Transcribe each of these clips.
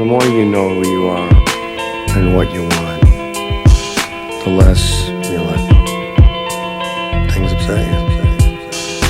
the more you know who you are and what you want, the less you let things upset you.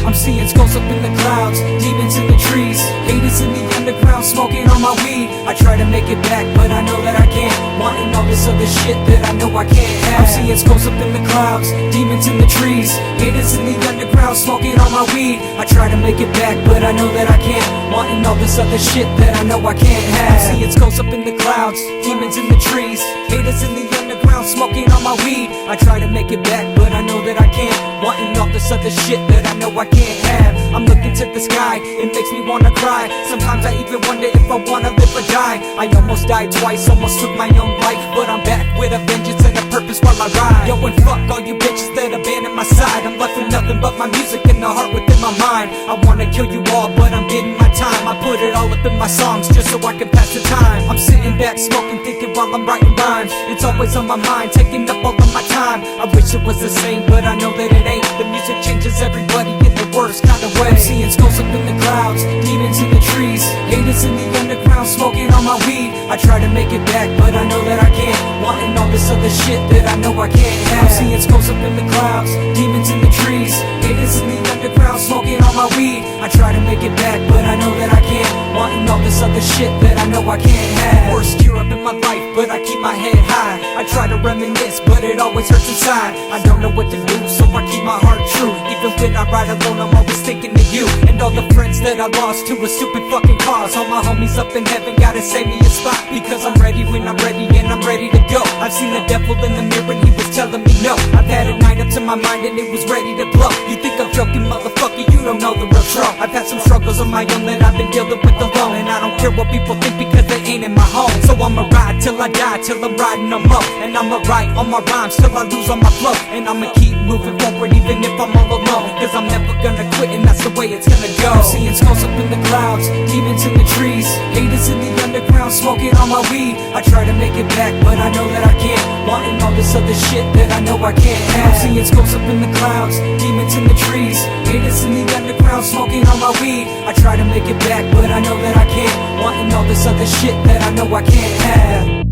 I'm seeing skulls up in the clouds, demons in the trees, haters in the underground smoking on my weed. I try to make it back, but I know that I can't. Wanting all this other shit that I know I can't have. I'm seeing skulls up in the clouds, demons in the trees, haters in the underground smoking on my weed. I try to make it back, but I know that I can't. Wanting all this other shit that I know I can't have. I'm seeing skulls up in the clouds, demons in the trees, haters in the underground smoking on my weed. I try to make it back, but I know that I can't. Wanting all this other shit that I know I can't have. I'm looking to the sky, it makes me wanna cry. Sometimes I even wonder if I wanna live or die. I almost died twice, almost took my own life, but I'm back with a vengeance and a purpose while I ride. Yo, and fuck all you bitches that abandoned my side. I'm left with nothing but my music and the heart within my mind. I wanna kill you all, but I'm getting my time. I put it all up in my songs just so I can pass the time. I'm sitting back smoking, thinking while I'm writing rhymes. It's always on my mind, taking up all of my time. I wish it was the same, but I know that it ain't. The music changes everybody in the worst kind of way. I'm seeing skulls up in the clouds, demons in the trees, haters in the underground smoking on my weed. I try to make it back, but I know that I can't. Wanting all this other shit that I know I can't have. I'm seeing skulls up in the clouds, demons in the trees, haters in the underground smoking on my weed. I try to make it back, but I know that I can't. Wanting all this other shit that I know I can't have. Worst year up in my life, but I keep my head high. I try to reminisce, but it always hurts inside. I don't know what to do, so I keep my heart true. Even when I ride alone, I'm always thinking of you and all the friends that I lost to a stupid fucking cause. All my homies up in heaven gotta save me a spot, because I'm ready when I'm ready and I'm ready to go. I've seen the devil in the mirror and he was telling me no. I've had a night up to my mind and it was ready to blow. You think I'm joking, motherfucker, you don't know the real trouble. I've had some struggles of my own that I've been dealing with alone, and I don't care what people think because they ain't in my home. So I'ma ride till I die, till I'm riding them up, and I'ma write all my rhymes till I lose all my flow. And I'ma keep moving forward even if I'm all alone, cause I'm never gonna quit and that's the way it's gonna go. I'm seeing skulls up in the clouds, demons in the trees, haters in the underground smoking on my weed. I try to make it back, but I know that I can't. Wanting all this other shit that I know I can't have. I'm seeing skulls up in the clouds, demons in the trees, haters in the underground smoking on my weed. I try to make it back, but I know that I can't. Wanting all this other shit that I know I can't have.